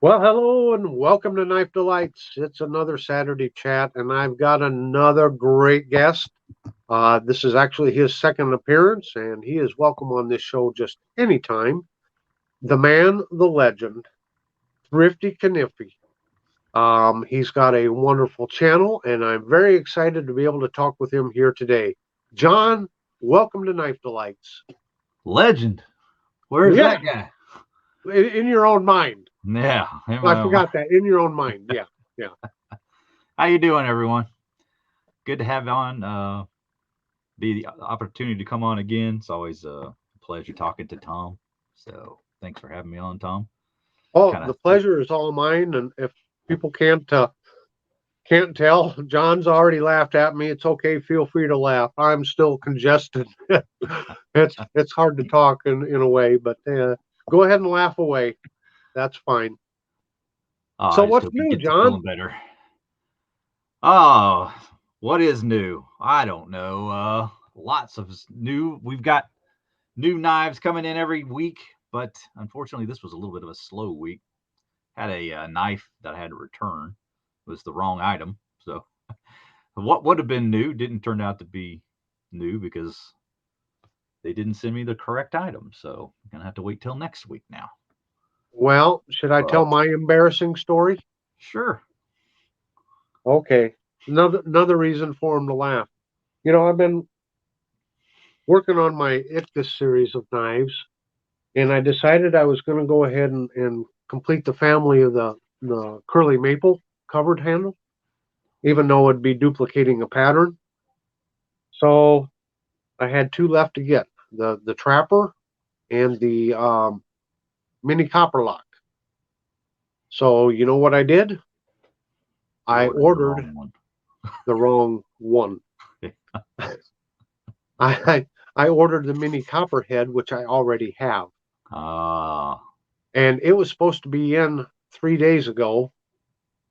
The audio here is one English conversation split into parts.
Well, hello and welcome to Knife Delights. It's another Saturday chat, and I've got another great guest. This is actually his second appearance, and he is welcome on this show just anytime. The man, the legend, Thrifty Kaniffy. He's got a wonderful channel, and I'm very excited to be able to talk with him here today. John, welcome to Knife Delights. Legend. Where's Yeah, that guy? in your own mind. Yeah, I forgot that. In your own mind. Yeah, yeah. how you doing, everyone? Good to have you on. Be the opportunity to come on again. It's always a pleasure talking to Tom. So thanks for having me on, Tom. Oh, Kind the of. pleasure is all mine. And if people can't tell, John's already laughed at me. It's okay. Feel free to laugh. I'm still congested. It's hard to talk in a way, but go ahead and laugh away. That's fine. Oh, So I just what's hope you new, get to John? feeling better. Oh, what is new? I don't know. Lots of new. We've got new knives coming in every week, but unfortunately, this was a little bit of a slow week. Had a knife that I had to return. It was the wrong item. So what would have been new didn't turn out to be new because they didn't send me the correct item. So I'm gonna have to wait till next week now. Well, should I tell But my embarrassing story? sure. Okay. Another reason for him to laugh. I've been working on my Ictus series of knives, and I decided I was going to go ahead and complete the family of the curly maple covered handle, even though it'd be duplicating a pattern. So I had two left to get, the trapper and the mini copper lock. So you know what I did? You I ordered the ordered wrong one. the wrong one. I ordered the mini copperhead, which I already have, Ah, and it was supposed to be in 3 days ago,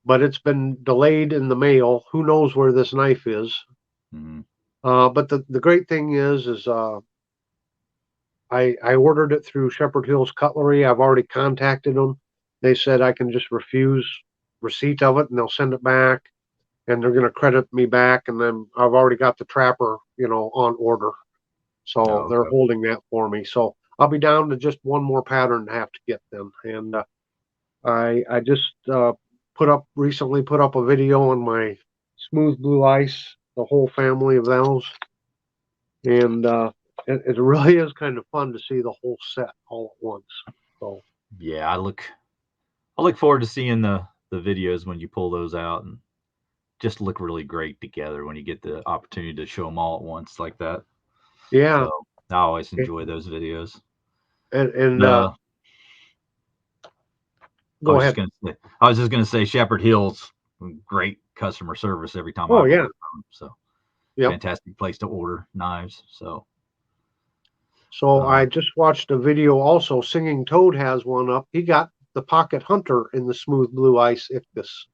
but it's been delayed in the mail. Who knows where this knife is? mm, But the great thing is I ordered it through Shepherd Hills Cutlery. I've already contacted them. They said I can just refuse receipt of it, and they'll send it back, and they're going to credit me back. And then I've already got the trapper, on order, so oh, they're okay. holding that for me. So I'll be down to just one more pattern to have to get them. And I just recently put up a video on my smooth blue ice, the whole family of those, and it really is kind of fun to see the whole set all at once. So Yeah, I look forward to seeing the videos when you pull those out and just look really great together when you get the opportunity to show them all at once like that. yeah, So I always enjoy those videos. and The I go was just ahead. gonna say, I was just gonna say Shepherd Hills, great customer service every time Oh I've yeah, ordered from 'em. So yep. fantastic place to order knives. So So uh, I just watched a video. Also, Singing Toad has one up. He got the Pocket Hunter in the smooth blue ice Ictus.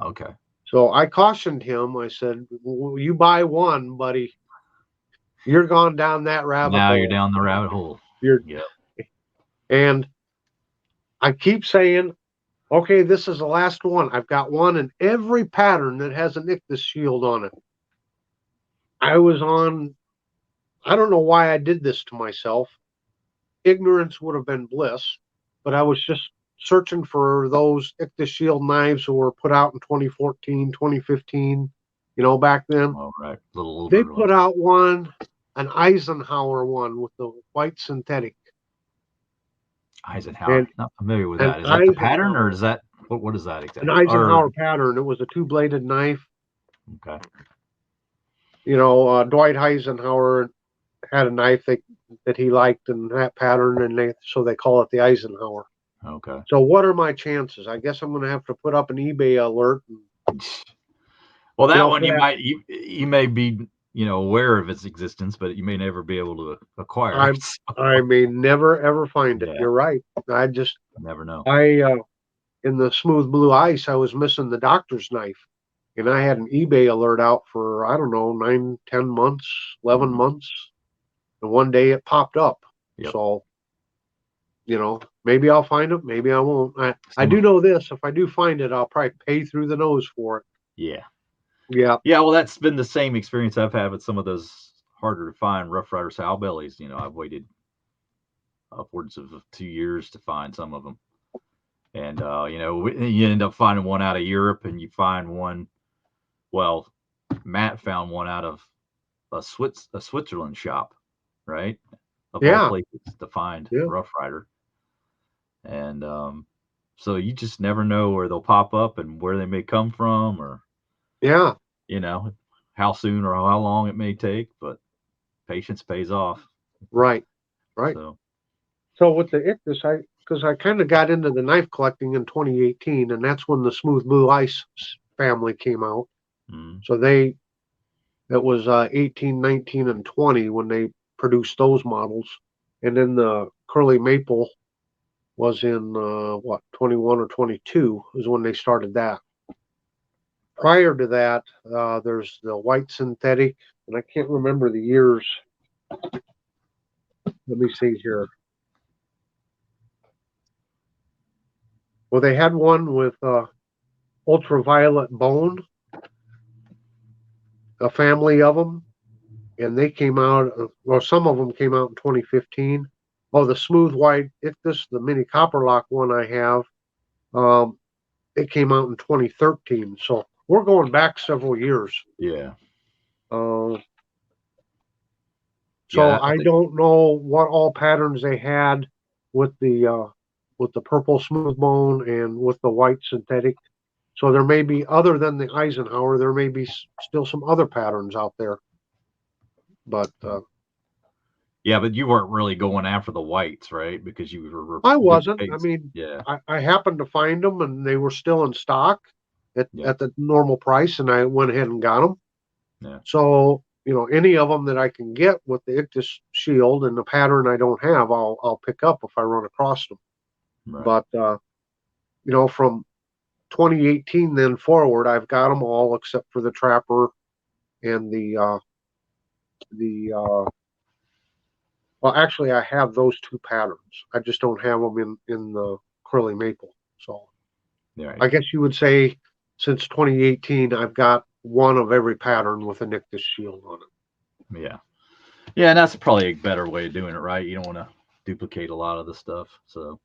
okay. So I cautioned him. I said, "You buy one, buddy. You're gone down that rabbit Now you're hole. down the rabbit hole. You're." Yeah. And I keep saying, "Okay, this is the last one. I've got one in every pattern that has an Ictus shield on it." I was on. I don't know why I did this to myself. Ignorance would have been bliss, but I was just searching for those Ictus shield knives that were put out in 2014, 2015, back then. All right. Little They older put ones. out one, an Eisenhower one with the white synthetic. Eisenhower. And Not familiar with an that. Is that the pattern or Eisenhower, is that what is that an exactly? Or Eisenhower pattern. It was a two-bladed knife. okay. Dwight Eisenhower had a knife that he liked in that pattern, and they call it the Eisenhower. Okay. So what are my chances? I guess I'm going to have to put up an eBay alert. And, Well, that one for you that, might you may be aware of its existence, but you may never be able to acquire I it. I may never ever find it. Yeah, You're right. I just never know. I in the smooth blue ice, I was missing the doctor's knife, and I had an eBay alert out for I don't know 9, 10 months, 11 Hmm. months, and one day it popped up. Yep. So maybe I'll find it, maybe I won't. I do know this: if I do find it, I'll probably pay through the nose for it. Yeah. Yeah. Yeah, well, that's been the same experience I've had with some of those harder to find Rough Rider sow bellies. I've waited upwards of 2 years to find some of them. And, you end up finding one out of Europe and you find one. Well, Matt found one out of a Switzerland shop, right? Of all Yeah. places to find Yeah. Rough Rider. And so you just never know where they'll pop up and where they may come from, or, Yeah. how soon or how long it may take, but patience pays off. Right. Right. So, So with the Ictus, because I kind of got into the knife collecting in 2018, and that's when the Smooth Blue Ice family came out. mm, So it was 18, 19, and 20 when they produced those models, and then the Curly Maple was in 21 or 22 is when they started that. Prior to that, there's the white synthetic, and I can't remember the years. Let me see here. Well, they had one with ultraviolet bone, a family of them, and they came out. Well, some of them came out in 2015. Oh, the smooth white Ictus, the mini copper lock one I have, um, it came out in 2013. So we're going back several years. yeah. Uh, so Yeah, I I think, don't know what all patterns they had with the purple smooth bone and with the white synthetic. So there may be, other than the Eisenhower, there may be still some other patterns out there. But yeah, but you weren't really going after the whites, right? Because you were I good wasn't. I pace. mean, Yeah, I happened to find them and they were still in stock yeah, at the normal price, and I went ahead and got them. yeah, So, any of them that I can get with the Ictus shield and the pattern I don't have, I'll pick up if I run across them. right. But from 2018 then forward, I've got them all except for the Trapper and the well, actually, I have those two patterns. I just don't have them in the Curly Maple. So Yeah, right. I guess you would say since 2018, I've got one of every pattern with a Nictus shield on it. Yeah, yeah, and that's probably a better way of doing it, right? You don't want to duplicate a lot of the stuff, so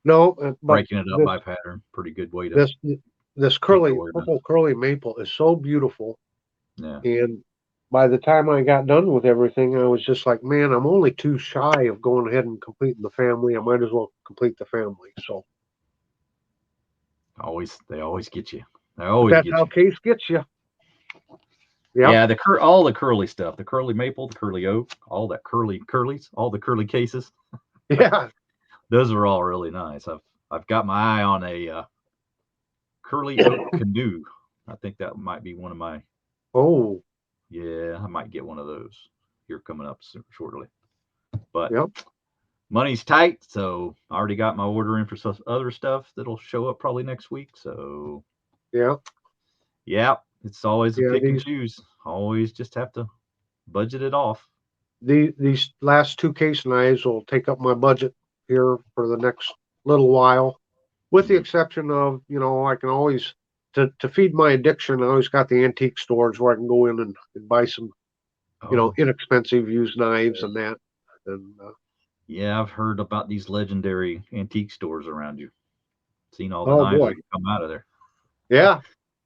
No, but breaking it up this by pattern, pretty good way to this this keep it curly organized. purple curly maple is so beautiful, Yeah, and by the time I got done with everything, I was just like, man, I'm only too shy of going ahead and completing the family. I might as well complete the family. So they always get you. They always that's get how you. Case gets you. Yep. Yeah, all the curly stuff, the curly maple, the curly oak, all that curlies, all the curly cases. Yeah. Those are all really nice. I've got my eye on a curly oak canoe. I think that might be one of my. Oh. Yeah, I might get one of those here coming up shortly. But Yep. money's tight, so I already got my order in for some other stuff that'll show up probably next week. So Yeah. yeah, it's always a Yeah. pick and choose. Always just have to budget it off. These last two case knives will take up my budget here for the next little while, with the Mm. exception of, I can always, to feed my addiction, I always got the antique stores where I can go in and buy some, Oh inexpensive used knives and that. And yeah, I've heard about these legendary antique stores around you. Seen all the oh knives boy, that come out of there. yeah,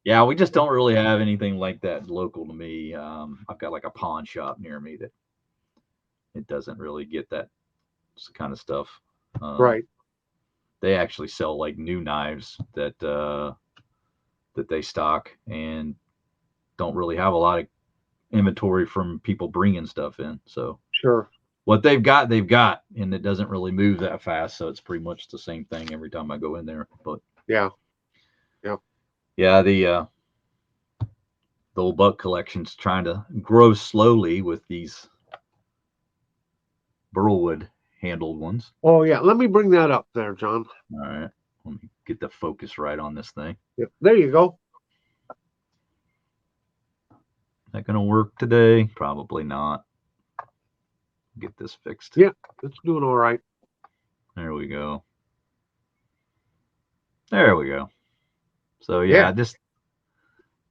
Yeah, we just don't really have anything like that local to me. I've got like a pawn shop near me that it doesn't really get that kind of stuff. Um, right, they actually sell like new knives that they stock and don't really have a lot of inventory from people bringing stuff in. So sure, what they've got, and it doesn't really move that fast. So it's pretty much the same thing every time I go in there. But yeah, yeah. yeah, the old buck collection's trying to grow slowly with these burlwood handled ones. Oh yeah, let me bring that up there, John. All right, let me get the focus right on this thing. Yeah, there you go. Is that gonna work today? Probably not. Get this fixed. Yeah, it's doing all right. There we go. There we go. So Yeah. yeah, just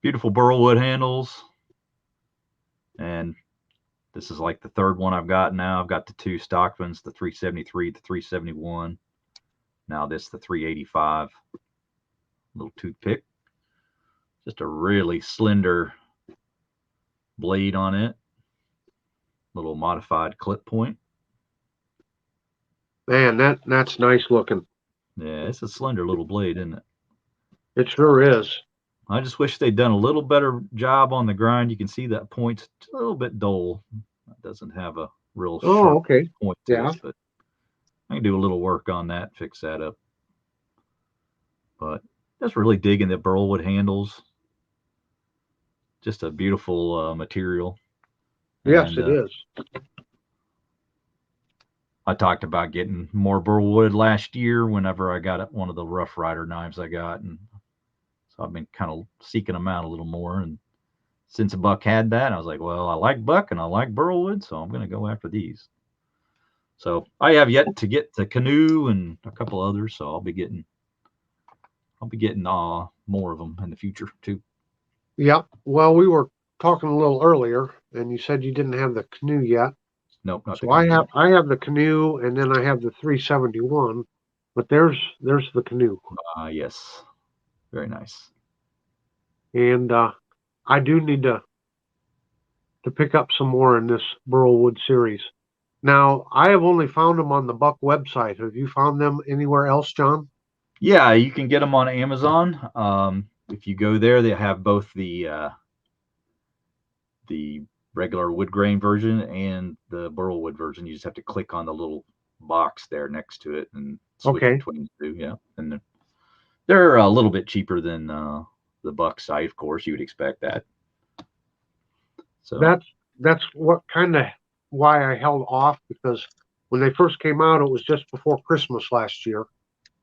beautiful burl wood handles, and this is like the third one I've got now. I've got the two Stockmans, the 373, the 371. Now this the 385. Little toothpick. Just a really slender blade on it. Little modified clip point. Man, that's nice looking. Yeah, it's a slender little blade, isn't it? It sure is. I just wish they'd done a little better job on the grind. You can see that point's a little bit dull. It doesn't have a real Oh, sharp okay. point to Yeah. it, but I can do a little work on that, fix that up. But just really digging the burlwood handles. Just a beautiful material. Yes, And it is. I talked about getting more burlwood last year whenever I got one of the Rough Rider knives I got. And so I've been kind of seeking them out a little more. And since Buck had that, I was like, well, I like Buck and I like burlwood, so I'm going to go after these. So I have yet to get the Canoe and a couple others, so I'll be getting more of them in the future too. Yep. Well, we were talking a little earlier, and you said you didn't have the Canoe yet. Nope, not the So I Canoe have yet. I have the Canoe, and then I have the 371. But there's the Canoe, Yes, very nice. and I do need to pick up some more in this Burlwood series. Now, I have only found them on the Buck website. Have you found them anywhere else, John? Yeah, you can get them on Amazon. If you go there, they have both the regular wood grain version and the burlwood version. You just have to click on the little box there next to it and switch Okay. between the two. Yeah, and they're a little bit cheaper than the Buck site, of course. You would expect that. So That's what kind of why I held off, because when they first came out, it was just before Christmas last year,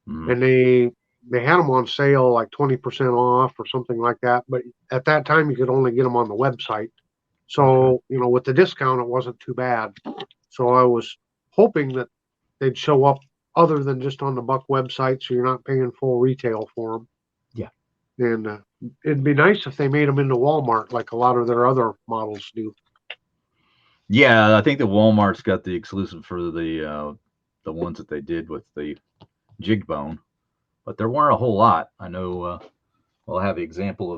mm, and they had them on sale like 20% off or something like that. But at that time, you could only get them on the website. okay. So, with the discount, it wasn't too bad. So I was hoping that they'd show up other than just on the Buck website, so you're not paying full retail for them. Yeah. And it'd be nice if they made them into Walmart like a lot of their other models do. Yeah, I think the Walmart's got the exclusive for the ones that they did with the jig bone, but there weren't a whole lot. I know. I'll have the example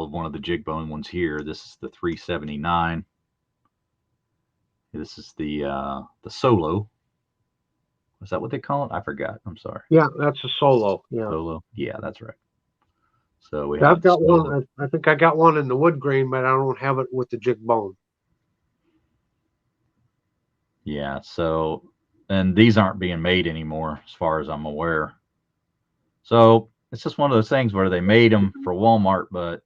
of one of the jig bone ones here. This is the 379. This is the solo. Is that what they call it? I forgot. I'm sorry. Yeah, that's a solo. Yeah. Solo. Yeah, that's right. So we I've have the got solo. one. I think I got one in the wood grain, but I don't have it with the jig bone. Yeah. So, and these aren't being made anymore, as far as I'm aware. So it's just one of those things where they made them for Walmart, but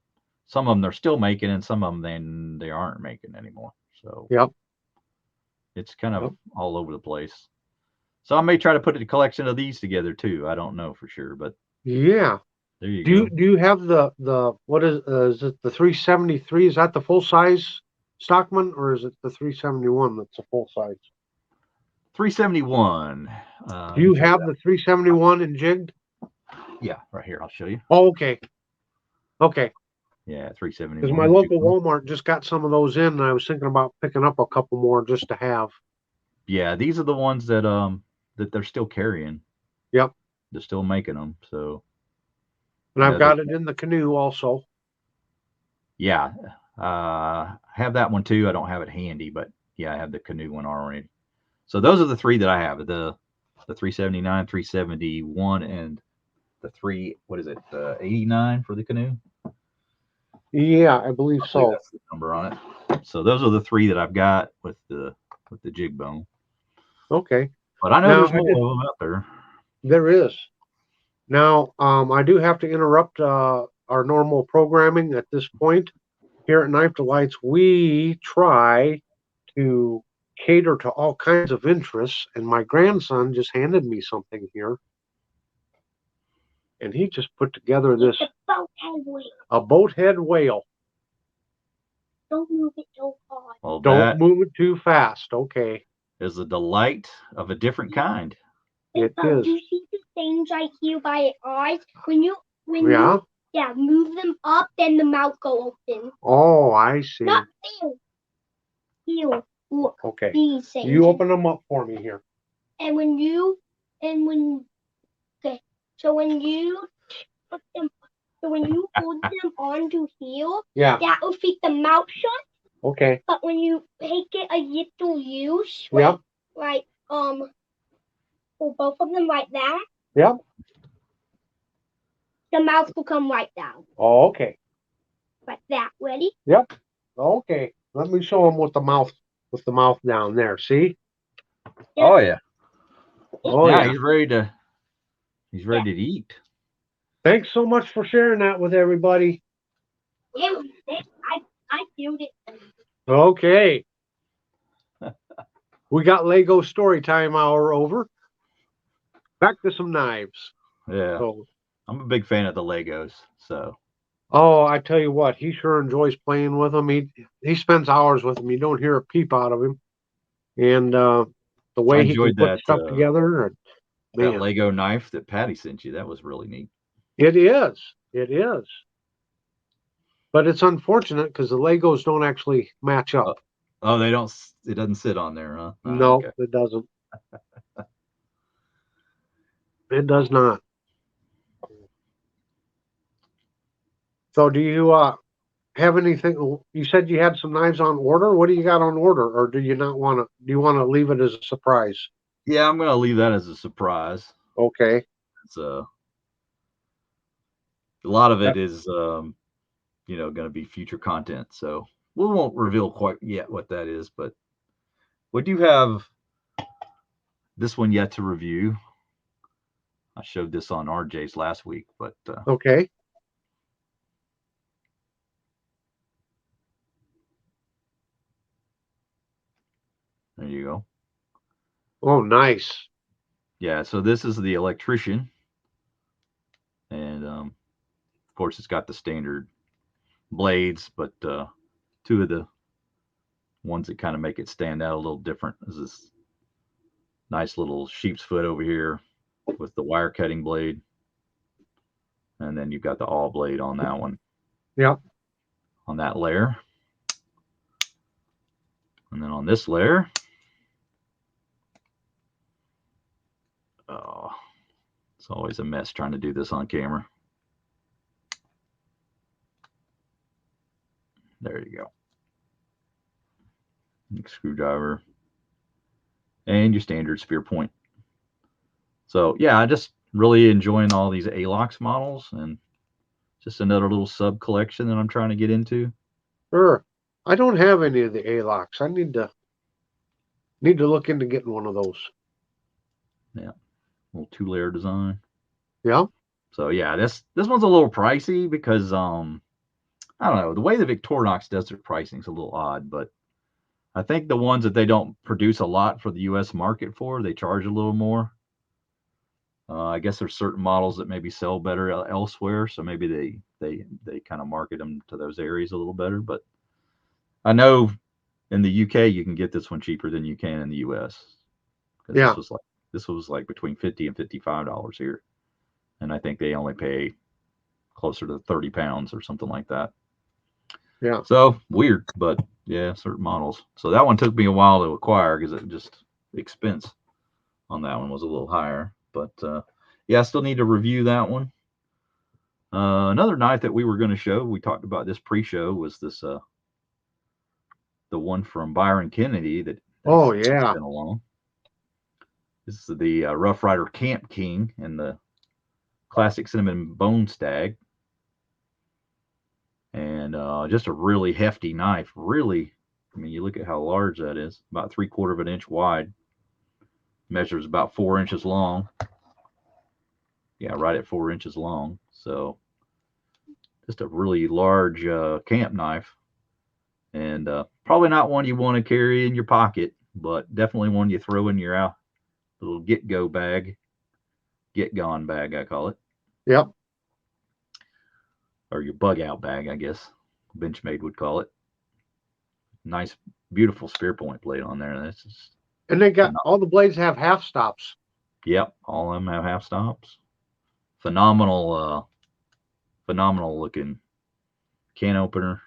some of them they're still making, and some of them they aren't making anymore. So Yep. it's kind of Yep. all over the place. So I may try to put a collection of these together too. I don't know for sure, but Yeah. there you Do go. you have the what is it, the 373? Is that the full size Stockman, or is it the 371 that's a full size? 371. Do Let me you show you have that. the 371 in jigged? Yeah, right here. I'll show you. Oh, okay. Okay. Yeah, Because my 371. local Walmart just got some of those in, and I was thinking about picking up a couple more just to have. Yeah, these are the ones that they're still carrying. Yep. They're still making them. So And I've yeah, they got it in the Canoe also. yeah. I have that one too. I don't have it handy, but yeah, I have the Canoe one already. So those are the three that I have. The 379, 371, and the three, what is it? 89 for the Canoe. Yeah, I believe I believe so. that's the number on it. So those are the three that I've got with the jig bone. Okay. But I know Now there's more of them out there. there is. Now, I do have to interrupt our normal programming at this point. Here at Knife Delights, we try to cater to all kinds of interests, and my grandson just handed me something here, and he just put together this a boat head whale. Don't move it so hard. Well, Don't that move it too fast. Okay. is a delight of a different kind. It But is. do you see the things right here by your eyes? When Yeah. you move them up, then the mouth go open. Oh, I see. Not there. Here, look. Okay. These things. You open them up for me here. And when okay, so when you put them, so when you hold them onto here, Yeah. that will fit the mouth shut. Okay. But when you take it a little loose, Yep. like for both of them like that, Yep. the mouth will come right down. Oh, okay. Like that. Ready? Yep. Okay. Let me show him with the mouth down there. See? Yeah. Oh yeah. Oh Now yeah. he's ready to eat. Thanks so much for sharing that with everybody. I feel it. Okay. We got Lego story time hour over. Back to some knives. Yeah. So, I'm a big fan of the Legos, so oh, I tell you what, he sure enjoys playing with them. He spends hours with them. You don't hear a peep out of him. And the I way he can enjoyed put stuff together, that man, Lego knife that Patty sent you. That was really neat. it is. It is. But it's unfortunate because the Legos don't actually match up. Oh, they don't. It doesn't sit on there, huh? Oh, No, okay. it doesn't. It does not. So, do you have anything? You said you had some knives on order. What do you got on order, or do you not want to? Do you want to leave it as a surprise? Yeah, I'm gonna leave that as a surprise. Okay. It's a lot of Yep. it is going to be future content, so we won't reveal quite yet what that is, but we do have this one yet to review. I showed this on RJ's last week, but Okay. there you go. Oh, nice. Yeah, so this is the Electrician, and of course it's got the standard blades, but two of the ones that kind of make it stand out a little different is this nice little sheep's foot over here with the wire cutting blade, and then you've got the all blade on that one, Yep. on that layer, and then on this layer, oh, it's always a mess trying to do this on camera. There you go. Screwdriver and your standard spear point. So yeah, I just really enjoying all these ALOX models, and just another little sub collection that I'm trying to get into. Sure. I don't have any of the ALOX. I need to look into getting one of those. Yeah, little 2-layer design. Yeah. So yeah, this one's a little pricey because I don't know, the way the Victorinox does their pricing is a little odd, but I think the ones that they don't produce a lot for the U.S. market for, they charge a little more. I guess there's certain models that maybe sell better elsewhere, so maybe they kind of market them to those areas a little better. But I know in the UK you can get this one cheaper than you can in the US, because Yeah. this was like between $50 and $55 here, and I think they only pay closer to 30 pounds or something like that. Yeah. So weird, but yeah, certain models. So that one took me a while to acquire because it just the expense on that one was a little higher. But yeah, I still need to review that one. Another knife that we were going to show, we talked about this pre-show, was this the one from Byron Kennedy Oh that's yeah. been along. This is the Rough Rider Camp King and the classic cinnamon bone stag, and just a really hefty knife. Really, I mean, you look at how large that is, about 3/4 of an inch wide, measures about 4 inches long. Yeah, right at 4 inches long. So just a really large camp knife, and probably not one you want to carry in your pocket, but definitely one you throw in your little get go bag, get gone bag, I call it, Yep. or your bug out bag, I guess Benchmade would call it. nice, beautiful spear point blade on there. That's just, And they got all the blades have half stops. yep, all of them have half stops. Phenomenal, phenomenal looking can opener.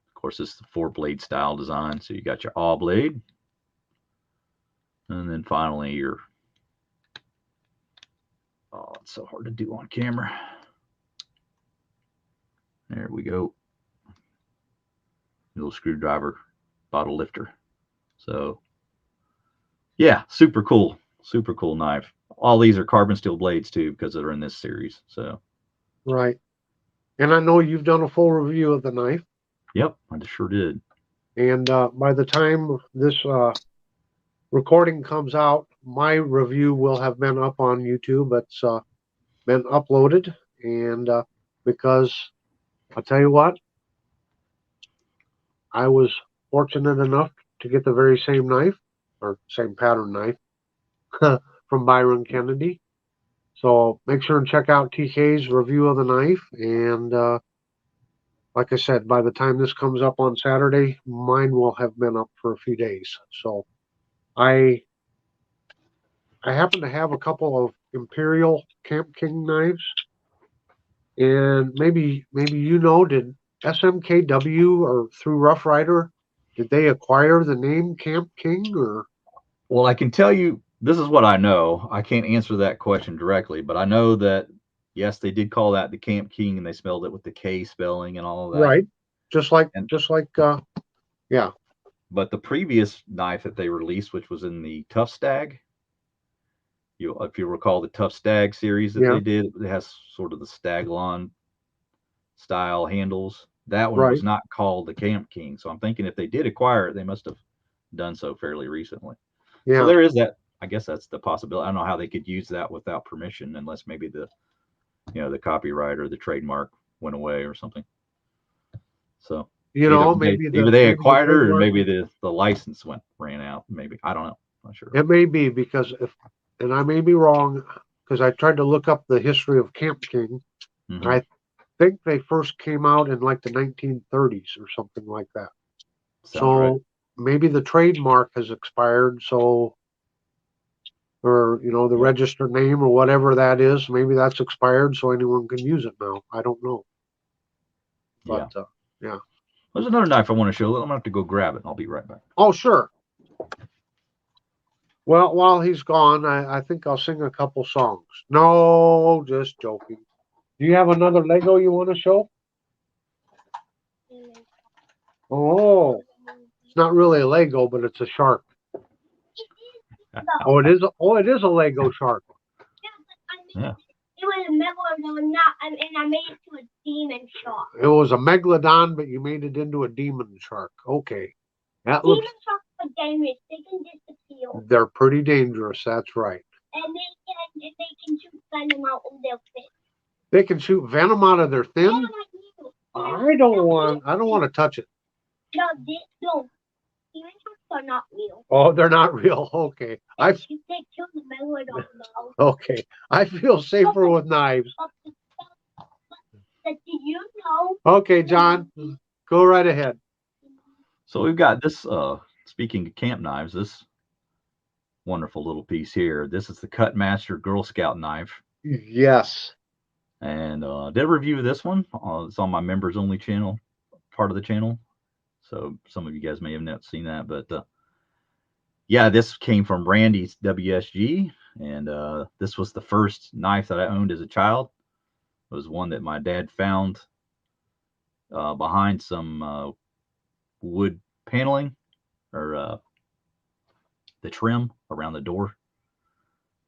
Of course, it's the 4-blade style design. So you got your awl blade, and then finally your. Oh, it's so hard to do on camera. There we go. Little screwdriver bottle lifter. So, yeah, super cool knife. All these are carbon steel blades too, because they're in this series. So, right. And I know you've done a full review of the knife. Yep, I sure did. And by the time this recording comes out, my review will have been up on YouTube. It's been uploaded, and because I'll tell you what, I was fortunate enough to get the very same knife, or same pattern knife, from Byron Kennedy. So make sure and check out TK's review of the knife. And like I said, by the time this comes up on Saturday, mine will have been up for a few days. So I happen to have a couple of Imperial Camp King knives, and maybe did SMKW or through Rough Rider, did they acquire the name Camp King or? Well, I can tell you, this is what I know. I can't answer that question directly, but I know that yes, they did call that the Camp King, and they spelled it with the K spelling and all of that. Right, just like yeah. But the previous knife that they released, which was in the Tough Stag, if you recall the Tough Stag series that they did, it has sort of the Staglon style handles. That one was not called the Camp King. So I'm thinking if they did acquire it, they must have done so fairly recently. Yeah. So there is that. I guess that's the possibility. I don't know how they could use that without permission, unless maybe the copyright or the trademark went away or something. So maybe they acquired it, or maybe the license ran out. Maybe, I don't know. Not sure. It may be, because and I may be wrong, because I tried to look up the history of Camp King. Mm-hmm. I think they first came out in like the 1930s or something like that. Sounds right. Maybe the trademark has expired, or the registered name or whatever that is, maybe that's expired, so anyone can use it now. I don't know. But yeah. There's another knife I want to show. I'm gonna have to go grab it. I'll be right back. Oh, sure. Well, while he's gone, I think I'll sing a couple songs. No, just joking. Do you have another Lego you want to show? Oh, it's not really a Lego, but it's a shark. Oh, it is. It is a Lego shark. Yeah. It was a megalodon, and I made it to a demon shark. It was a megalodon, but you made it into a demon shark. Okay, that demon looks. Sharks are dangerous. They can disappear. They're pretty dangerous. That's right. And they can shoot venom out of their fin. They can shoot venom out of their fin. I don't want to touch it. No, no. Demon sharks are not real. Oh, they're not real. Okay. They kill the megalodon though. Okay. I feel safer with knives. Did you know? Okay, John, go right ahead. So we've got this. Speaking of camp knives, this wonderful little piece here. This is the Cutmaster Girl Scout knife. Yes. And did a review of this one. It's on my members only channel, part of the channel. So some of you guys may have not seen that, but yeah, this came from Randy's WSG, and this was the first knife that I owned as a child. It was one that my dad found behind some wood paneling, or the trim around the door.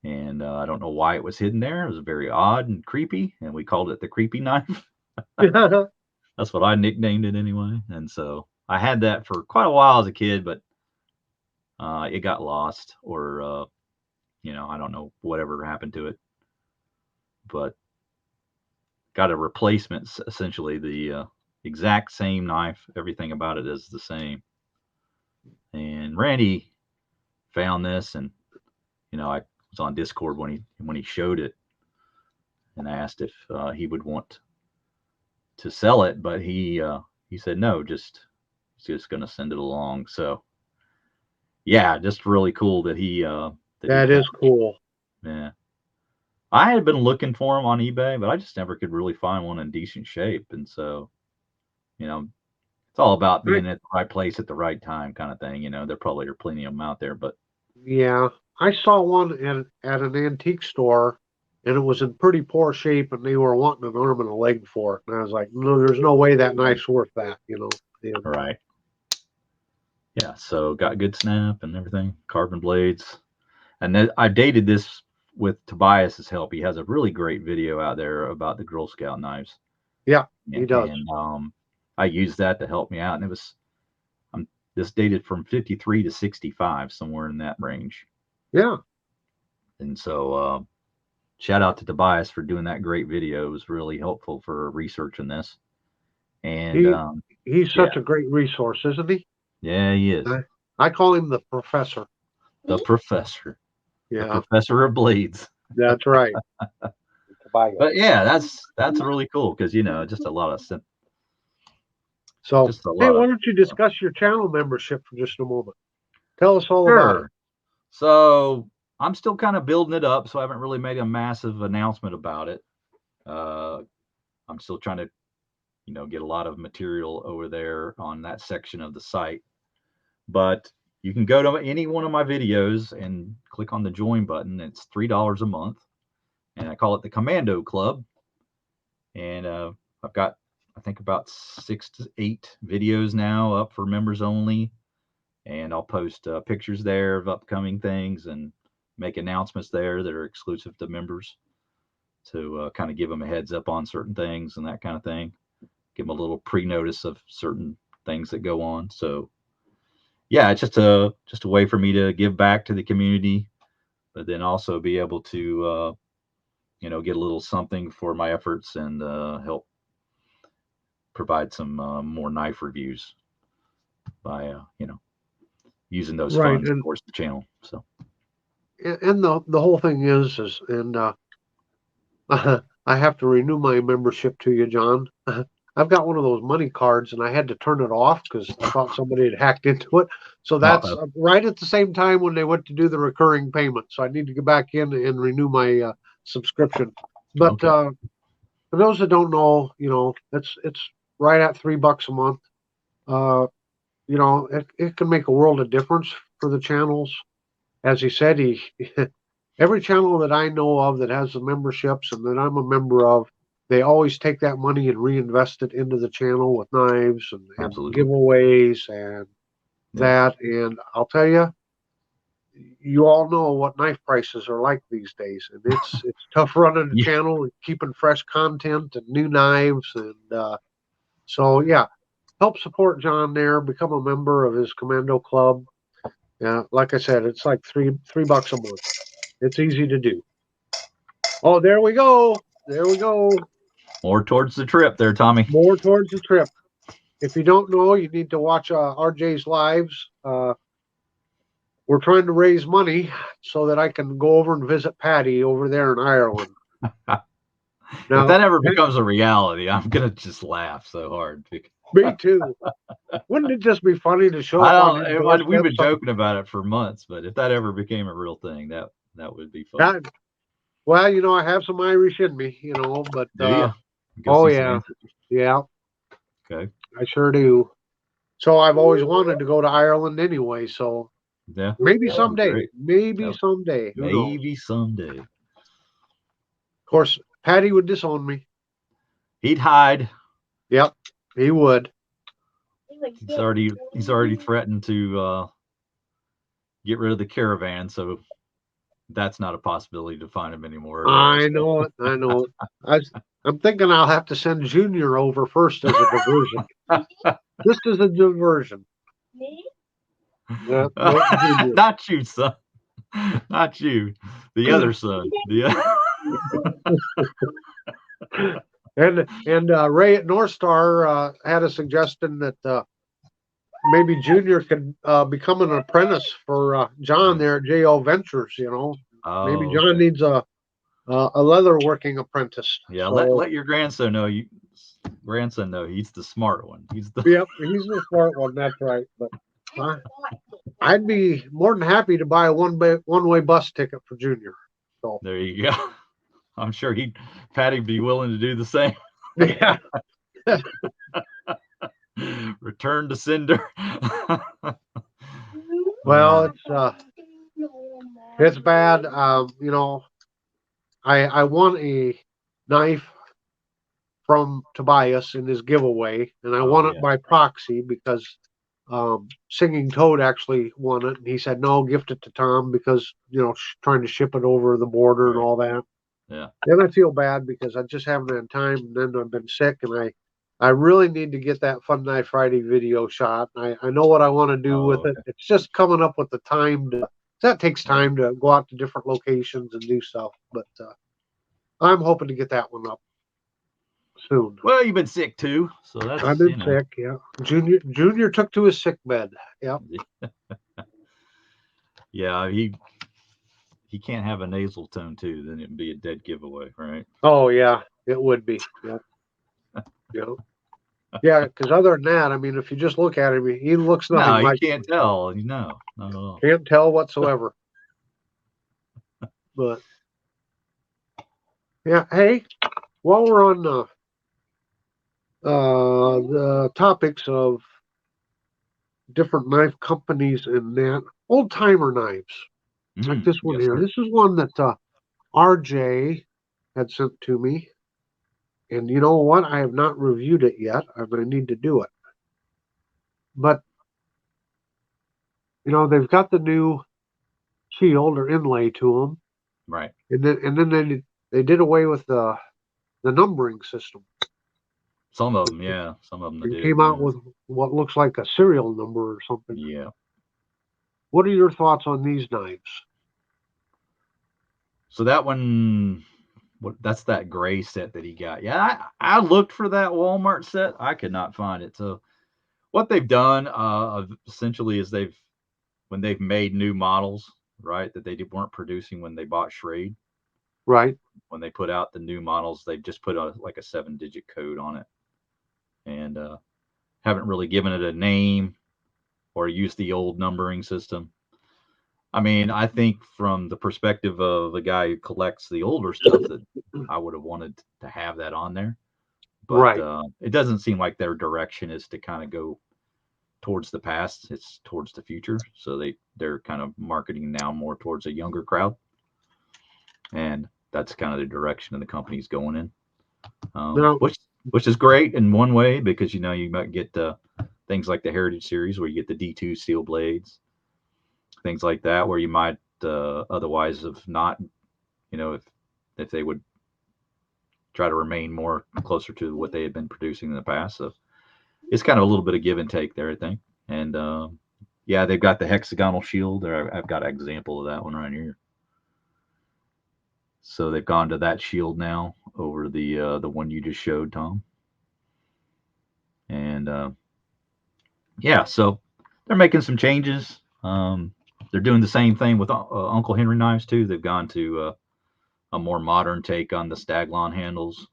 And I don't know why it was hidden there. It was very odd and creepy, and we called it the creepy knife. That's what I nicknamed it anyway. And so I had that for quite a while as a kid, but it got lost, or I don't know, whatever happened to it. But got a replacement, essentially the exact same knife. Everything about it is the same. And Randy found this, and I was on Discord when he showed it, and asked if he would want to sell it, but he said no, just just going to send it along. So yeah, just really cool that he That is cool. Yeah. I had been looking for them on eBay, but I just never could really find one in decent shape. And so, it's all about being at the right place at the right time kind of thing. There probably are plenty of them out there, but Yeah, I saw one at an antique store, and it was in pretty poor shape, and they were wanting an arm and a leg for it. And I was like, no, there's no way that knife's worth that, And, all right. Yeah, so got good snap and everything, carbon blades. And then I dated this with Tobias's help. He has a really great video out there about the Girl Scout knives. yeah, he does. And I used that to help me out. And it was this dated from 53 to 65, somewhere in that range. Yeah. And so shout out to Tobias for doing that great video. It was really helpful for researching this. And he's such a great resource, isn't he? Yeah, he is. I call him the professor. The professor. Yeah. The professor of blades. That's right. But yeah, that's really cool because just a lot of So hey, why don't you discuss your channel membership for just a moment? Tell us all about it. So I'm still kind of building it up, so I haven't really made a massive announcement about it. I'm still trying to get a lot of material over there on that section of the site. But you can go to any one of my videos and click on the join button. It's $3 a month, and I call it the Commando Club. And I've got, I think, about 6 to 8 videos now up for members only. And I'll post pictures there of upcoming things and make announcements there that are exclusive to members to kind of give them a heads up on certain things and that kind of thing. Give them a little pre-notice of certain things that go on. So yeah, it's just a way for me to give back to the community, but then also be able to get a little something for my efforts and help provide some more knife reviews by using those funds towards the channel. So, and the whole thing is and I have to renew my membership to you, John. I've got one of those money cards, and I had to turn it off because I thought somebody had hacked into it. So that's right at the same time when they went to do the recurring payment. So I need to go back in and renew my subscription. But for those that don't know, it's right at $3 a month. It can make a world of difference for the channels. As he said, every channel that I know of that has the memberships and that I'm a member of, they always take that money and reinvest it into the channel with knives and giveaways and that. And I'll tell you, you all know what knife prices are like these days, and it's tough running the channel and keeping fresh content and new knives. And so yeah, help support John there. Become a member of his Commando Club. Yeah, like I said, it's like $3 a month. It's easy to do. Oh, there we go. There we go. More towards the trip there, Tommy. More towards the trip. If you don't know, you need to watch RJ's lives. We're trying to raise money so that I can go over and visit Patty over there in Ireland. Now, if that ever becomes a reality, I'm going to just laugh so hard. Me too. Wouldn't it just be funny to show up on we've been joking about it for months, but if that ever became a real thing, that would be fun. Well, I have some Irish in me, but oh yeah. Yeah. Okay. I sure do. So I've always wanted to go to Ireland anyway, so yeah. Maybe someday. Maybe someday. Maybe someday. Of course, Patty would disown me. He'd hide. Yep, he would. He's already threatened to get rid of the caravan, so that's not a possibility to find him anymore. I know it. I'm thinking I'll have to send Junior over first as a diversion. Just as a diversion. Me? Not you, son. Not you. The other son. And Ray at North Star had a suggestion that maybe Junior could become an apprentice for John there at JL Ventures. Maybe John needs a leather working apprentice. Yeah, so, let your grandson know grandson, though, he's the smart one. He's the Yep, he's the smart one. That's right. But I'd be more than happy to buy a one-way bus ticket for Junior. So there you go. I'm sure Patty'd be willing to do the same. yeah, Return to sender. well, it's bad. I won a knife from Tobias in his giveaway, and I won it by proxy because Singing Toad actually won it, and he said no, gift it to Tom because trying to ship it over the border and all that. Yeah. Then I feel bad because I just haven't had time, and then I've been sick, and I really need to get that Fun Knife Friday video shot. I know what I want to do with it. It's just coming up with the time that takes time to go out to different locations and do stuff. But I'm hoping to get that one up soon. Well, you've been sick too, so that's I've been sick. Yeah, Junior took to his sick bed. Yeah. Yeah, he can't have a nasal tone too. Then it'd be a dead giveaway, right? Oh yeah, it would be. Yeah. Yeah. Yeah, because other than that, I mean, if you just look at him, he looks nothing No, like. You can't tell. No, not at all. Can't tell whatsoever. But yeah, hey, while we're on the topics of different knife companies and that, old timer knives like this one here. Sir. This is one that RJ had sent to me, and you know what? I have not reviewed it yet. I'm going to need to do it. But they've got the new shield or inlay to them, right? And then they did away with the numbering system. Some of them, yeah. Some of them It came out with what looks like a serial number or something. Yeah. What are your thoughts on these knives? So that one, that's that gray set that he got. Yeah, I looked for that Walmart set. I could not find it. So what they've done essentially is when they've made new models, right, that they weren't producing when they bought Schrade. Right. When they put out the new models, they've just put a 7-digit code on it. And haven't really given it a name or used the old numbering system. I mean, I think from the perspective of the guy who collects the older stuff, that I would have wanted to have that on there. But it doesn't seem like their direction is to kind of go towards the past. It's towards the future. So they're kind of marketing now more towards a younger crowd. And that's kind of the direction the company's going in. Which is great in one way because, you might get things like the Heritage Series where you get the D2 steel blades, things like that, where you might otherwise have not, if they would try to remain more closer to what they had been producing in the past. So it's kind of a little bit of give and take there, I think. And yeah, they've got the hexagonal shield. I've got an example of that one right here. So they've gone to that shield now over the one you just showed, Tom. And yeah, so they're making some changes. They're doing the same thing with Uncle Henry knives too. They've gone to a more modern take on the Staglon handles.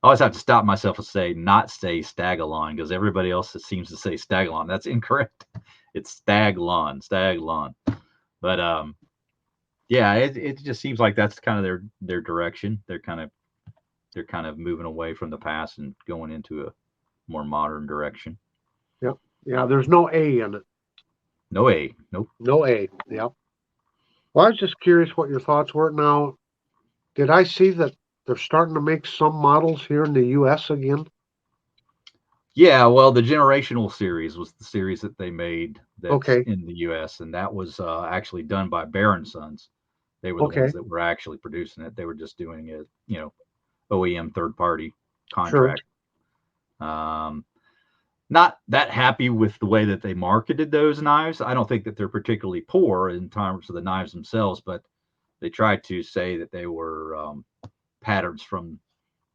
I always have to stop myself and not say Stagalon because everybody else seems to say Stagalon. That's incorrect. It's Staglon. But yeah, it just seems like that's kind of their direction. They're kind of moving away from the past and going into a more modern direction. Yep. Yeah, there's no A in it. No A. Nope. No A. Yep. Well, I was just curious what your thoughts were. Now, did I see that they're starting to make some models here in the U.S. again? Yeah, well, the Generational series was the series that they made that's Okay. in the U.S., and that was actually done by Baron Sons. They were the ones that were actually producing it. They were just doing it, OEM third-party contract. Sure. Not that happy with the way that they marketed those knives. I don't think that they're particularly poor in terms of the knives themselves, but they tried to say that they were patterns from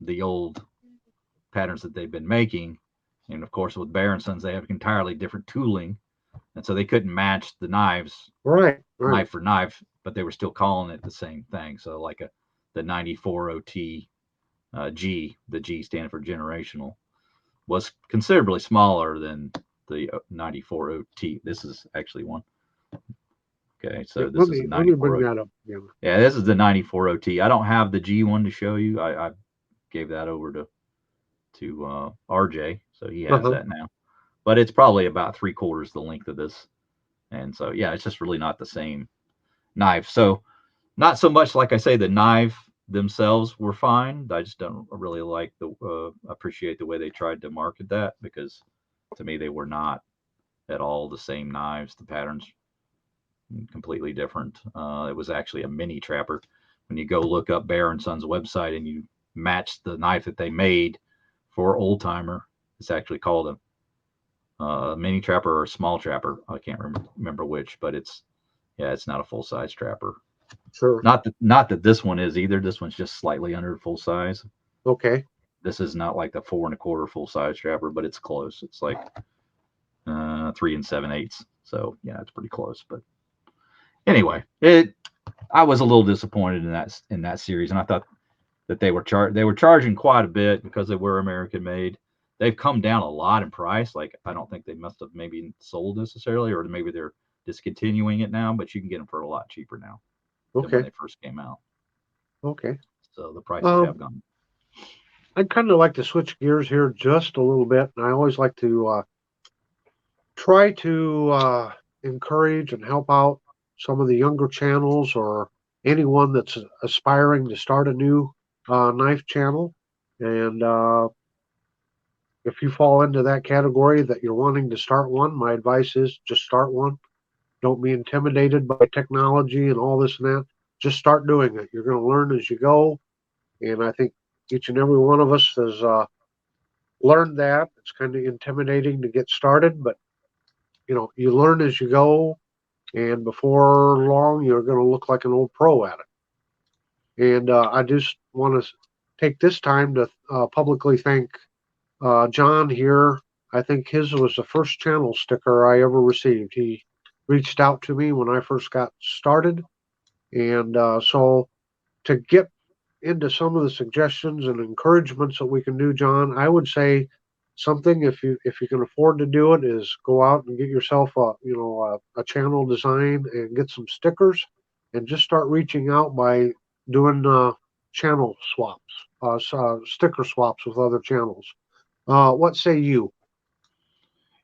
the old patterns that they've been making. And of course, with Baron Sons, they have entirely different tooling. And so they couldn't match the knives knife for knife, but they were still calling it the same thing. So like the 94 OT G, the G standing for generational, was considerably smaller than the 94 OT. This is actually one. Okay, so Yeah, this is a let me bring 94. that up again. Yeah, this is the 94 OT. I don't have the G one to show you. I gave that over to RJ, so he has Uh-huh. that now. But it's probably about 3/4 the length of this, and so yeah, it's just really not the same knife. So not so much like I say the knife themselves were fine. I just don't really like the appreciate the way they tried to market that, because to me they were not at all the same knives. The patterns completely different. It was actually a mini trapper. When you go look up Bear and Sons website and you match the knife that they made for old timer, it's actually called a mini trapper or a small trapper. I can't remember which, but it's not a full size trapper. Sure. Not that this one is either. This one's just slightly under full size. Okay. This is not like the 4 1/4 full size trapper, but it's close. It's like 3 7/8. So yeah, it's pretty close. But anyway, I was a little disappointed in that series, and I thought that they were charging quite a bit because they were American made. They've come down a lot in price. Like, I don't think they must have maybe sold necessarily, or maybe they're discontinuing it now. But you can get them for a lot cheaper now than when Okay. they first came out. Okay. So the prices have Um, gone. I'd kind of like to switch gears here just a little bit, and I always like to try to encourage and help out some of the younger channels or anyone that's aspiring to start a new knife channel. And if you fall into that category that you're wanting to start one, my advice is just start one. Don't be intimidated by technology and all this and that. Just start doing it. You're going to learn as you go. And I think each and every one of us has learned that. It's kind of intimidating to get started, but you learn as you go, and before long, you're going to look like an old pro at it. And I just want to take this time to publicly thank John here. I think his was the first channel sticker I ever received. He reached out to me when I first got started, and so to get into some of the suggestions and encouragements that we can do, John, I would say something, if you can afford to do it, is go out and get yourself a channel design and get some stickers, and just start reaching out by doing channel swaps, sticker swaps with other channels. What say you?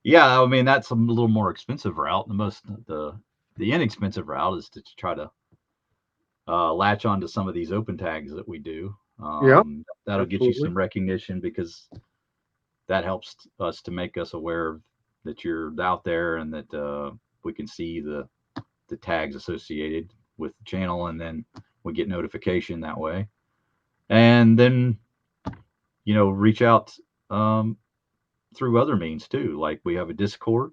Yeah, I mean that's a little more expensive route. The inexpensive route is to try to latch onto some of these open tags that we do. Yeah, That'll get you some absolutely. recognition, because that helps us to make us aware that you're out there, and that we can see the tags associated with the channel, and then we get notification that way. And then reach out through other means too. Like, we have a Discord.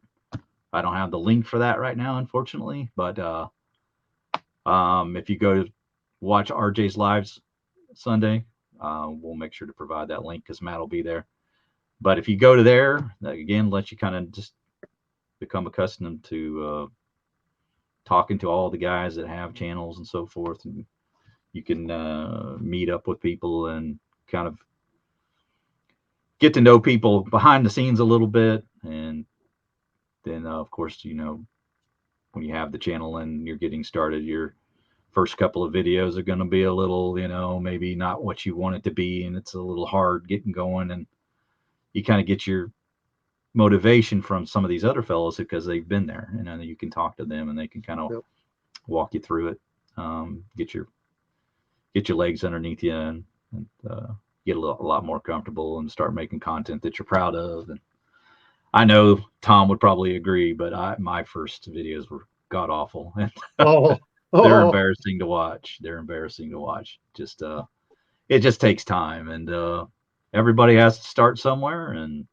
I don't have the link for that right now, unfortunately, but if you go to watch RJ's lives Sunday, we'll make sure to provide that link, because Matt will be there. But if you go to there, that again lets you kind of just become accustomed to talking to all the guys that have channels and so forth, and you can meet up with people and kind of get to know people behind the scenes a little bit. And then of course, when you have the channel and you're getting started, your first couple of videos are going to be a little, maybe not what you want it to be, and it's a little hard getting going, and you kind of get your motivation from some of these other fellows because they've been there, and then you can talk to them and they can kind of Yep. walk you through it, get your legs underneath you, and get a lot more comfortable and start making content that you're proud of. And I know Tom would probably agree, but my first videos were god awful, and Oh, they're oh, embarrassing to watch. Just it just takes time, and everybody has to start somewhere. And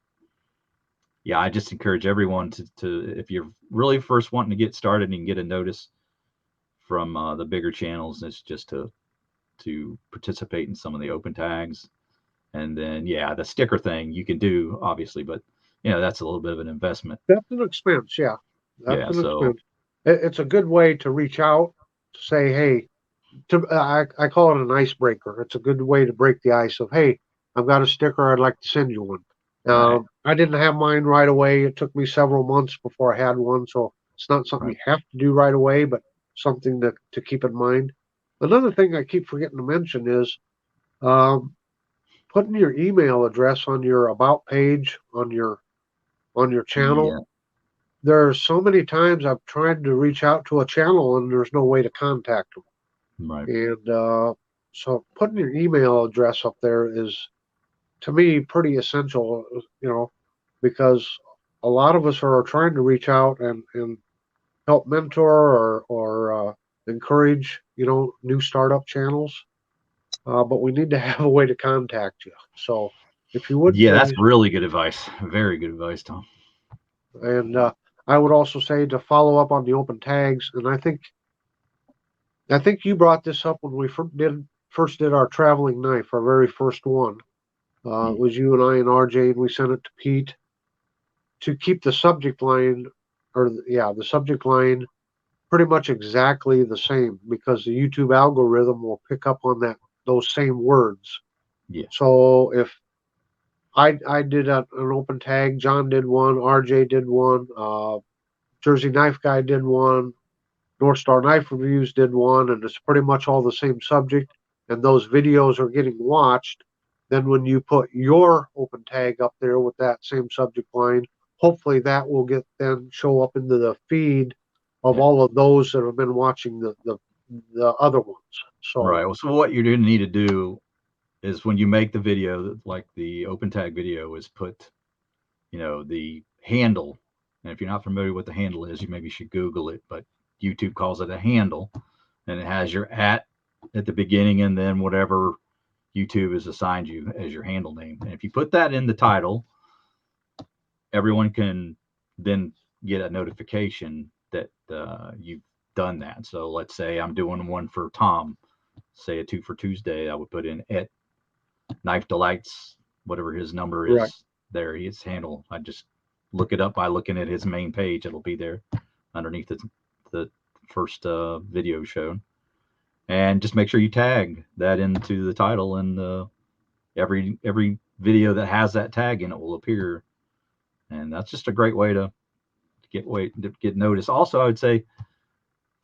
yeah, I just encourage everyone to if you're really first wanting to get started and get a notice from the bigger channels, it's just to participate in some of the open tags. And then yeah, the sticker thing you can do obviously, but that's a little bit of an investment. that's an expense. Yeah, that's Yeah, an so expense. It's a good way to reach out to say, hey, I call it an icebreaker. It's a good way to break the ice of, hey, I've got a sticker. I'd like to send you one. Right. I didn't have mine right away. It took me several months before I had one, so it's not something Right. you have to do right away, but something to keep in mind. Another thing I keep forgetting to mention is um, putting your email address on your about page on your channel. Yeah. There are so many times I've tried to reach out to a channel and there's no way to contact them. Right. And so putting your email address up there is, to me, pretty essential, because a lot of us are trying to reach out and help mentor or encourage, new startup channels. But we need to have a way to contact you. So if you would Yeah, that's please, really good advice. Very good advice, Tom. and I would also say to follow up on the open tags. And I think you brought this up when we first did our traveling knife, our very first one. It Mm. was you and I and RJ, and we sent it to Pete to keep the subject line, the subject line pretty much exactly the same because the YouTube algorithm will pick up on those same words. Yeah. So if I did an open tag, John did one, RJ did one, Jersey Knife Guy did one, North Star Knife Reviews did one, and it's pretty much all the same subject, and those videos are getting watched. Then when you put your open tag up there with that same subject line, hopefully that will show up into the feed of Yeah. all of those that have been watching the other ones. So Right. Well, so what you're going to need to do is when you make the video, like the open tag video, is put, the handle. And if you're not familiar with the handle is, you maybe should Google it, but YouTube calls it a handle, and it has your at the beginning, and then whatever YouTube has assigned you as your handle name. And if you put that in the title, everyone can then get a notification that you've done that. So let's say I'm doing one for Tom, say a 2 for Tuesday, I would put in at Knife Delights, whatever his number right, is there, his handle. I just look it up by looking at his main page. It'll be there underneath the first video shown. And just make sure you tag that into the title, and every video that has that tag in it will appear. And that's just a great way to get noticed. Also, I would say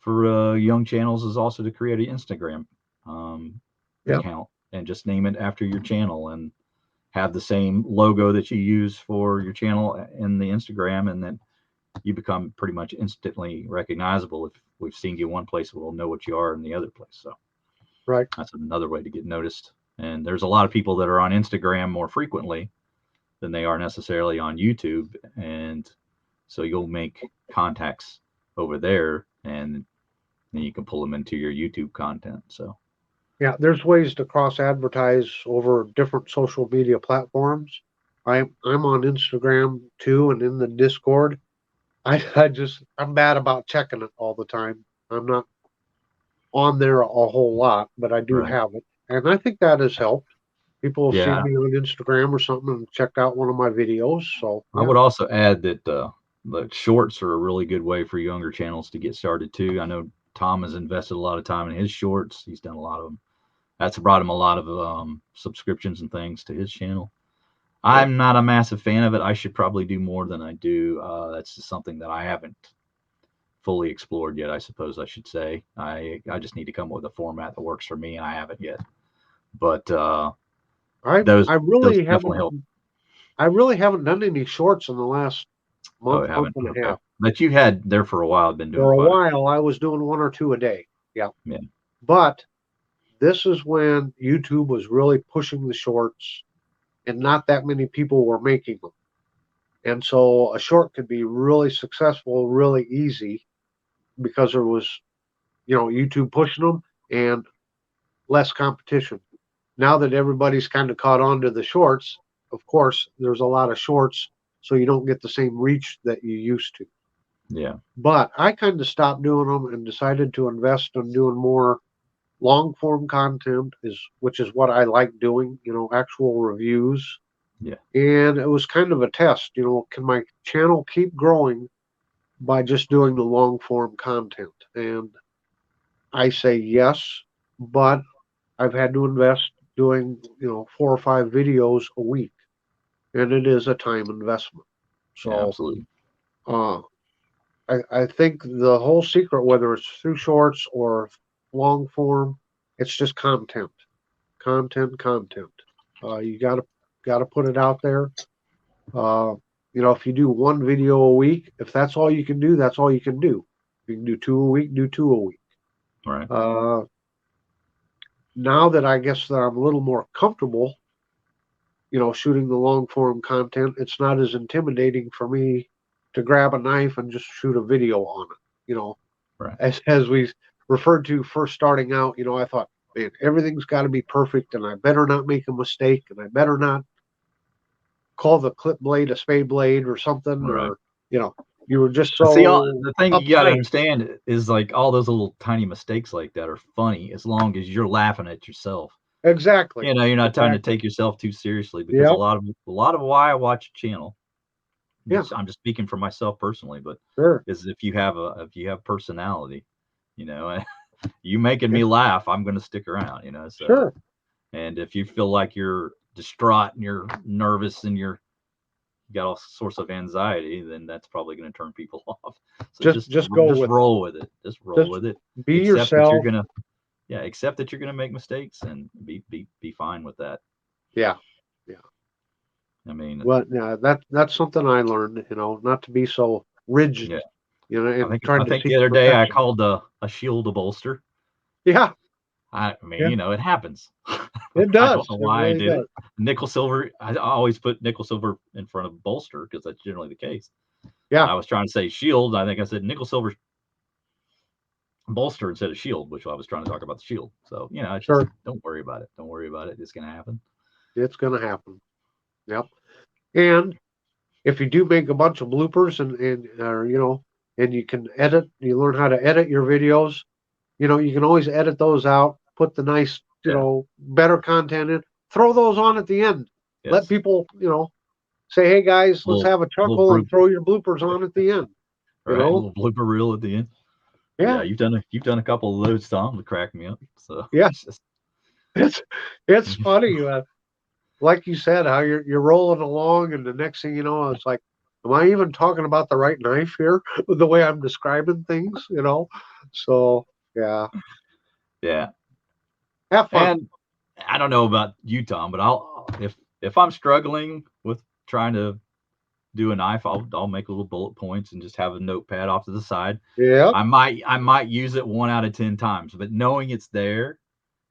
for young channels is also to create an Instagram yeah, account and just name it after your channel and have the same logo that you use for your channel in the Instagram, and then you become pretty much instantly recognizable. If we've seen you one place, we'll know what you are in the other place. So right. that's another way to get noticed. And there's a lot of people that are on Instagram more frequently than they are necessarily on YouTube, and so you'll make contacts over there, and then you can pull them into your YouTube content. So Yeah, there's ways to cross advertise over different social media platforms. I'm on Instagram too, and in the Discord. I'm bad about checking it all the time. I'm not on there a whole lot, but I do right, have it, and I think that has helped. People have seen yeah. me on Instagram or something and checked out one of my videos. So I yeah, would also add that the shorts are a really good way for younger channels to get started too. I know Tom has invested a lot of time in his shorts. He's done a lot of them. That's brought him a lot of subscriptions and things to his channel. yeah, I'm not a massive fan of it. I should probably do more than I do. That's just something that I haven't fully explored yet, I suppose I should say. I just need to come up with a format that works for me, and I haven't yet. But I those I those really definitely haven't help. I really haven't done any shorts in the last Oh, I month haven't. and a Okay, half. but you had there for a while. Been doing For a quite a while, I was doing one or two a day. Yeah, yeah, but this is when YouTube was really pushing the shorts, and not that many people were making them. And so a short could be really successful, really easy because there was, YouTube pushing them and less competition. Now that everybody's kind of caught on to the shorts, of course, there's a lot of shorts, so you don't get the same reach that you used to. yeah, But I kind of stopped doing them and decided to invest in doing more long form content, which is what I like doing, actual reviews. yeah. And it was kind of a test, can my channel keep growing by just doing the long form content? And I say yes. but I've had to invest doing 4 or 5 videos a week, and it is a time investment. Yeah, So absolutely. uh, I think the whole secret, whether it's through shorts or long form, it's just content, content. You gotta put it out there. Uh, if you do one video a week, if that's all you can do, that's all you can do. If you can do 2 a week, do 2 a week. Right. Now that I guess that I'm a little more comfortable, shooting the long form content, it's not as intimidating for me to grab a knife and just shoot a video on it. Right. As we referred to first starting out, I thought, man, everything's got to be perfect, and I better not make a mistake, and I better not call the clip blade a spade blade or something, Right. or you were just And see, so the thing you got to uptight. understand is like all those little tiny mistakes like that are funny as long as you're laughing at yourself. Exactly. You're not trying to Exactly. take yourself too seriously, because a Yep. lot of why I watch a channel, Yeah. I'm just speaking for myself personally, but Sure. is if you have personality, you know, you making Yeah. me laugh, I'm going to stick around, So, Sure. and if you feel like you're distraught and you're nervous and you got all sorts of anxiety, then that's probably going to turn people off. So Just go just with it. roll with it. Just roll Just with it. be Accept that you're yourself. gonna accept that you're gonna make mistakes and be fine with that. Yeah. Yeah. I mean, Well, yeah, that's something I learned, not to be so rigid, yeah. and trying I to think the seek other day I perfection. called a shield a bolster. Yeah. I mean, Yeah. it happens. It I don't does. know It why I really did it. does. Nickel silver. I always put nickel silver in front of bolster because that's generally the case. Yeah. I was trying to say shield. I think I said nickel silver bolster instead of shield, which I was trying to talk about the shield. So, it's just Sure. don't worry about it. Don't worry about it. It's going to happen. It's going to happen. Yep. And if you do make a bunch of bloopers and you can edit, you learn how to edit your videos, you can always edit those out, put the nice, Yeah. better content in, throw those on at the end. Let Yes. people, say, hey guys, let's Little have a little chuckle and bloop, throw your bloopers on at the end. right? A little blooper reel at the end. Yeah, Yeah. you've done a couple of those, Tom, to crack me up. So Yeah. it's just It's funny. Like you said, how you're rolling along, and the next thing you know, it's like, am I even talking about the right knife here? The way I'm describing things, So yeah, yeah. have fun. And I don't know about you, Tom, but if I'm struggling with trying to do a knife, I'll make little bullet points and just have a notepad off to the side. Yeah, I might use it 1 out of 10 times, but knowing it's there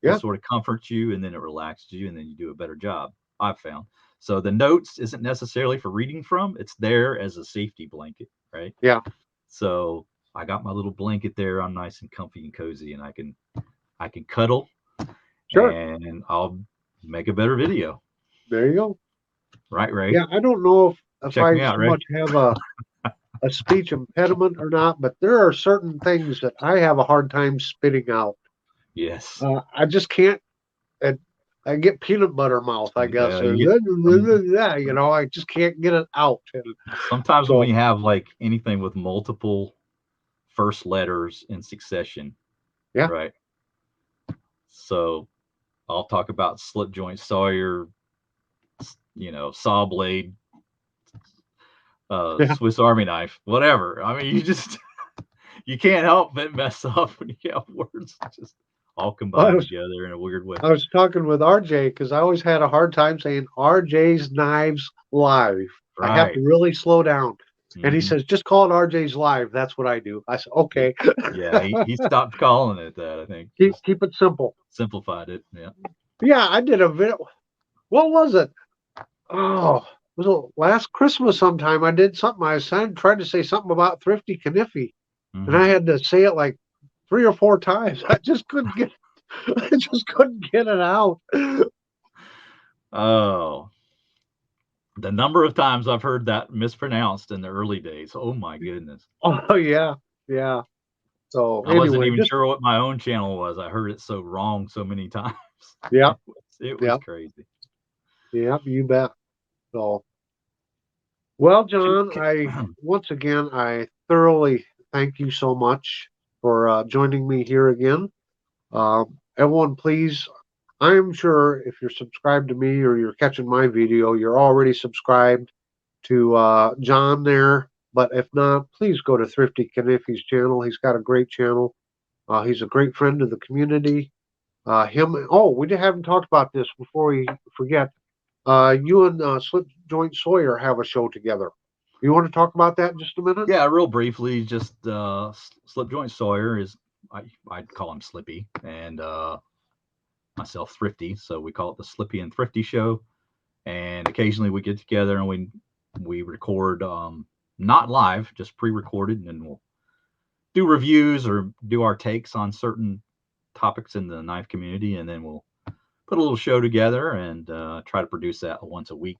yeah, just sort of comforts you, and then it relaxes you, and then you do a better job, I've found. So the notes isn't necessarily for reading from, it's there as a safety blanket, right? yeah. So I got my little blanket there. I'm nice and comfy and cozy, and I can cuddle, Sure. and I'll make a better video. There you go. Right, Ray? Yeah, I don't know if Check I me so out, Ray. much have a speech impediment or not, but there are certain things that I have a hard time spitting out. Yes. I just can't. And I get peanut butter mouth, I guess, Yeah, or you get I just can't get it out. And sometimes when so we have like anything with multiple first letters in succession, yeah, right? So I'll talk about slip joint Sawyer, saw blade, yeah. Swiss Army knife, whatever. I mean, you can't help but mess up when you have words just all I combined was together in a weird way. I was talking with RJ because I always had a hard time saying RJ's Knives Live. I have Right. to really slow down. And he Hmm. says, just call it RJ's Live. That's what I do. I said, okay. Yeah, he stopped calling it that. I think just Keep it simple. simplified it. Yeah. Yeah, I did a video. What was it? Oh, was it last Christmas sometime? I did something. Tried to say something about Thrifty Kaniffy, and I Hmm. had to say it like 3 or 4 times. I just couldn't get. I just couldn't get it out. Oh, the number of times I've heard that mispronounced in the early days. Oh my goodness. Oh yeah, yeah. So I wasn't anyway, even just sure what my own channel was. I heard it so wrong so many times. yeah, It was yeah, crazy. yeah. You bet. So well, John, Okay. I once again I thoroughly thank you so much for joining me here again. everyone, please. I am sure if you're subscribed to me or you're catching my video, you're already subscribed to John there. But if not, please go to Thrifty Kaniffy's channel. He's got a great channel. He's a great friend of the community. We haven't talked about this before we forget. You and Slip Joint Sawyer have a show together. You want to talk about that in just a minute? Yeah, real briefly, just Slip Joint Sawyer is I'd call him Slippy, and myself Thrifty, so we call it the Slippy and Thrifty Show. And occasionally we get together and we record not live, just pre-recorded, and then we'll do reviews or do our takes on certain topics in the knife community, and then we'll put a little show together and try to produce that once a week.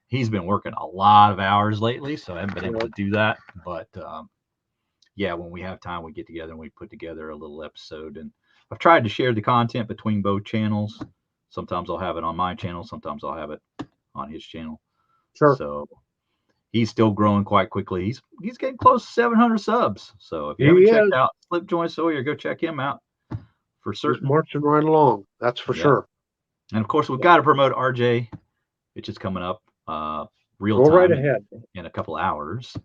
He's been working a lot of hours lately, so I haven't been able to do that. But yeah, when we have time, we get together and we put together a little episode. And I've tried to share the content between both channels. Sometimes I'll have it on my channel, sometimes I'll have it on his channel. Sure. So he's still growing quite quickly. He's getting close to 700 subs. So if you haven't checked out Slip Joint Sawyer, go check him out for certain. He's marching right along. That's for sure. And of course, we've got to promote RJ, which is coming up real Go time right ahead. in a couple hours.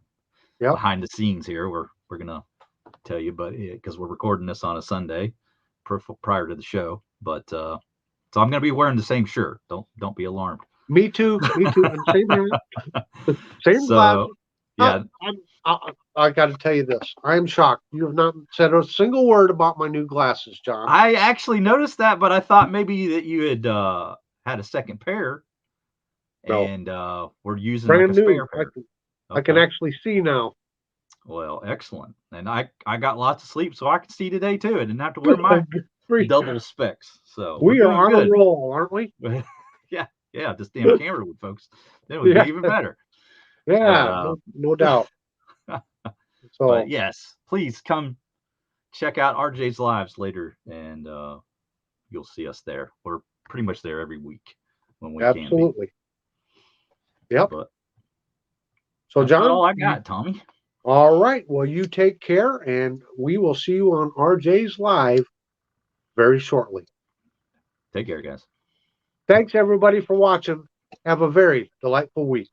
Yep. Behind the scenes here, we're gonna tell you, but because we're recording this on a Sunday prior to the show, but so I'm gonna be wearing the same shirt. Don't be alarmed. Me too. And same hat. Same so, glasses. Yeah. I got to tell you this. I am shocked. You have not said a single word about my new glasses, John. I actually noticed that, but I thought maybe that you had had a second pair, and we're using brand like a new. spare pair. I can actually see now. Well, excellent. And I got lots of sleep, so I can see today too. I didn't have to wear my double specs. So we are on a roll, aren't we? yeah. This damn camera would, folks. That would be even better. Yeah, no doubt. So, but yes, please come check out RJ's lives later, and you'll see us there. We're pretty much there every week when we can be. Absolutely. Yep. But so, John, all I got, Tommy. All right. Well, you take care, and we will see you on RJ's Live very shortly. Take care, guys. Thanks, everybody, for watching. Have a very delightful week.